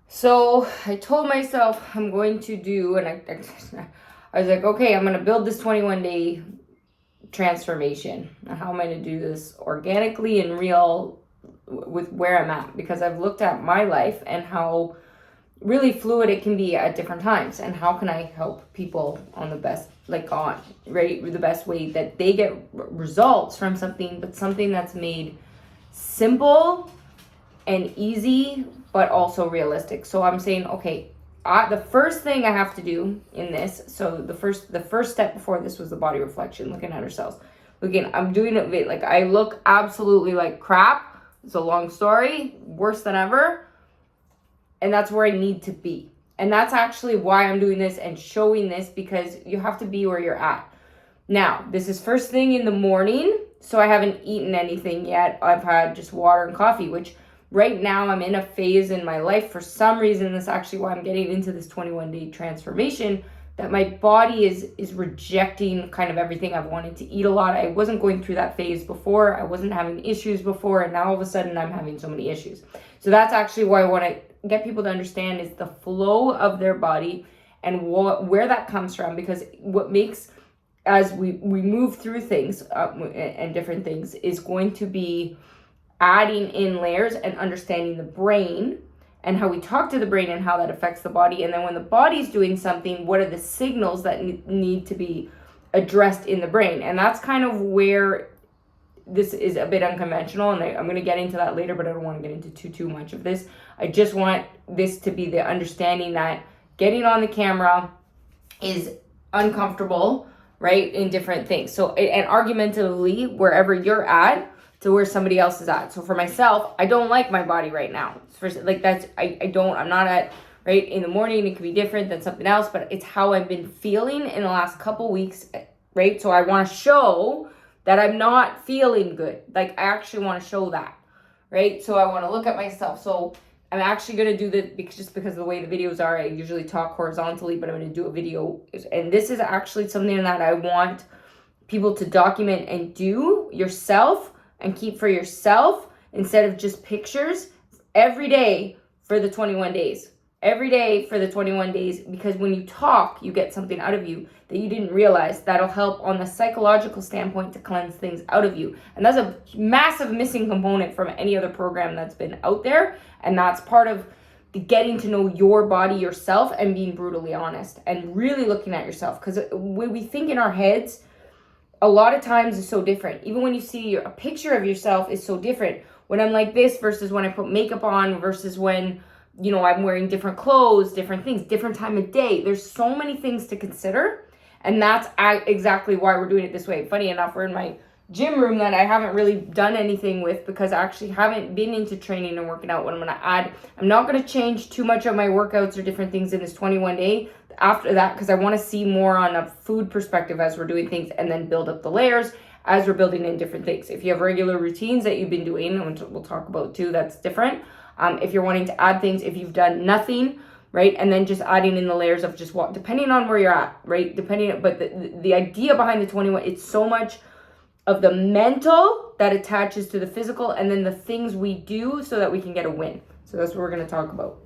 So I told myself I'm going to do, and I was like, okay, I'm going to build this 21-day transformation. How am I going to do this organically and real with where I'm at? Because I've looked at my life and how really fluid it can be at different times, and how can I help people on the best, the best way that they get results from something, but something that's made simple and easy, but also realistic. So I'm saying, okay, the first thing I have to do in this, so the first step before this was the body reflection, looking at ourselves. I'm doing it like I look absolutely like crap. It's a long story, worse than ever. And that's where I need to be. And that's actually why I'm doing this and showing this, because you have to be where you're at. Now, this is first thing in the morning, so I haven't eaten anything yet. I've had just water and coffee, which right now I'm in a phase in my life, for some reason, that's actually why I'm getting into this 21-day transformation, that my body is rejecting kind of everything I've wanted to eat a lot. I wasn't going through that phase before. I wasn't having issues before, and now all of a sudden I'm having so many issues. So that's actually why I want to get people to understand is the flow of their body and where that comes from, because what makes, as we move through things and different things, is going to be adding in layers and understanding the brain and how we talk to the brain and how that affects the body. And then when the body's doing something, what are the signals that need to be addressed in the brain? And that's kind of where this is a bit unconventional, and I'm going to get into that later, but I don't want to get into too much of this. I just want this to be the understanding that getting on the camera is uncomfortable, right, in different things. So, and argumentatively, wherever you're at to where somebody else is at. So for myself, I don't like my body right now. I'm not at, right, in the morning, it could be different than something else, but it's how I've been feeling in the last couple weeks, right? So I want to show that I'm not feeling good. Like, I actually want to show that, right? So I want to look at myself. So I'm actually going to do this just because of the way the videos are. I usually talk horizontally, but I'm going to do a video. And this is actually something that I want people to document and do yourself and keep for yourself instead of just pictures every day for the 21 days. Every day for the 21 days, because when you talk, you get something out of you that you didn't realize. That'll help on the psychological standpoint to cleanse things out of you. And that's a massive missing component from any other program that's been out there. And that's part of the getting to know your body, yourself, and being brutally honest and really looking at yourself. Because when we think in our heads, a lot of times is so different. Even when you see a picture of yourself is so different. When I'm like this versus when I put makeup on versus when, you know, I'm wearing different clothes, different things, different time of day. There's so many things to consider. And that's exactly why we're doing it this way. Funny enough, we're in my gym room that I haven't really done anything with because I actually haven't been into training and working out. What I'm going to add, I'm not going to change too much of my workouts or different things in this 21 day after that, because I want to see more on a food perspective as we're doing things, and then build up the layers as we're building in different things. If you have regular routines that you've been doing, which we'll talk about too, that's different. If you're wanting to add things, if you've done nothing, right, and then just adding in the layers of just what, depending on where you're at, right, but the idea behind the 21, it's so much of the mental that attaches to the physical, and then the things we do so that we can get a win. So that's what we're going to talk about.